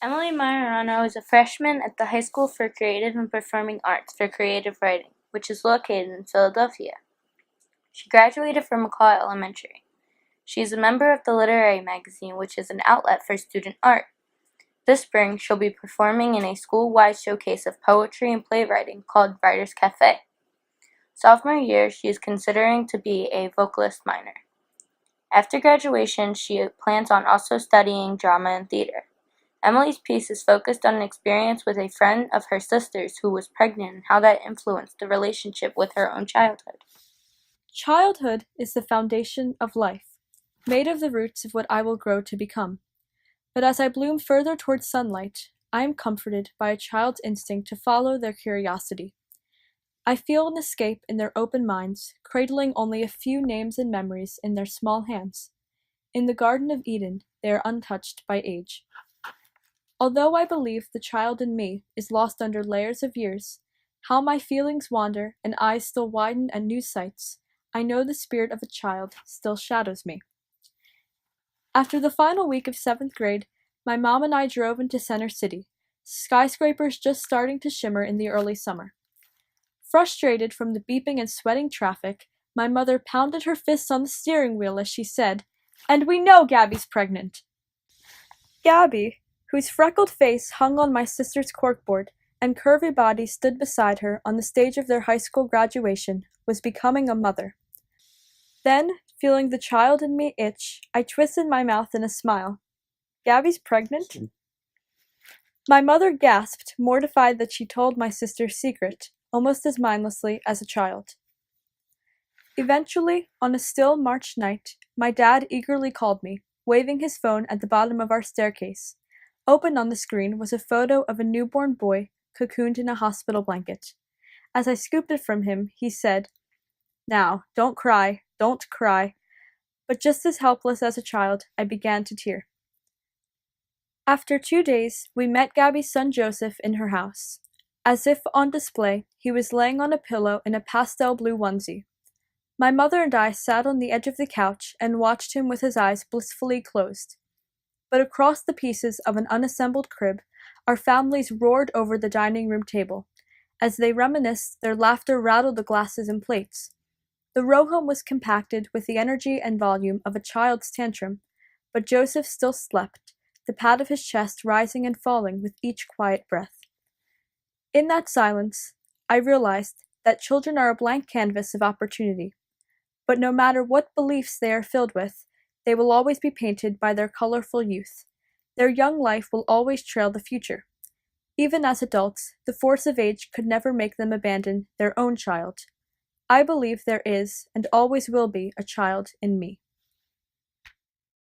Emily Maiorano is a freshman at the High School for Creative and Performing Arts for Creative Writing, which is located in Philadelphia. She graduated from McCaw Elementary. She is a member of the Literary Magazine, which is an outlet for student art. This spring, she'll be performing in a school-wide showcase of poetry and playwriting called Writers Cafe. Sophomore year, she is considering to be a vocalist minor. After graduation, she plans on also studying drama and theater. Emily's piece is focused on an experience with a friend of her sister's who was pregnant and how that influenced the relationship with her own childhood. Childhood is the foundation of life, made of the roots of what I will grow to become. But as I bloom further towards sunlight, I am comforted by a child's instinct to follow their curiosity. I feel an escape in their open minds, cradling only a few names and memories in their small hands. In the Garden of Eden, they are untouched by age. Although I believe the child in me is lost under layers of years, how my feelings wander and eyes still widen at new sights, I know the spirit of a child still shadows me. After the final week of 7th grade, my mom and I drove into Center City, skyscrapers just starting to shimmer in the early summer. Frustrated from the beeping and sweating traffic, my mother pounded her fists on the steering wheel as she said, "And we know Gabby's pregnant." Gabby, whose freckled face hung on my sister's corkboard and curvy body stood beside her on the stage of their high school graduation, was becoming a mother. Then, feeling the child in me itch, I twisted my mouth in a smile. "Gabby's pregnant?" My mother gasped, mortified that she told my sister's secret, almost as mindlessly as a child. Eventually, on a still March night, my dad eagerly called me, waving his phone at the bottom of our staircase. Open on the screen was a photo of a newborn boy cocooned in a hospital blanket. As I scooped it from him, he said, "Now, don't cry, don't cry." But just as helpless as a child, I began to tear. After 2 days, we met Gabby's son Joseph in her house. As if on display, he was laying on a pillow in a pastel blue onesie. My mother and I sat on the edge of the couch and watched him with his eyes blissfully closed. But across the pieces of an unassembled crib, our families roared over the dining room table. As they reminisced, their laughter rattled the glasses and plates. The row home was compacted with the energy and volume of a child's tantrum, but Joseph still slept, the pad of his chest rising and falling with each quiet breath. In that silence, I realized that children are a blank canvas of opportunity. But no matter what beliefs they are filled with, they will always be painted by their colorful youth. Their young life will always trail the future. Even as adults, the force of age could never make them abandon their own child. I believe there is and always will be a child in me.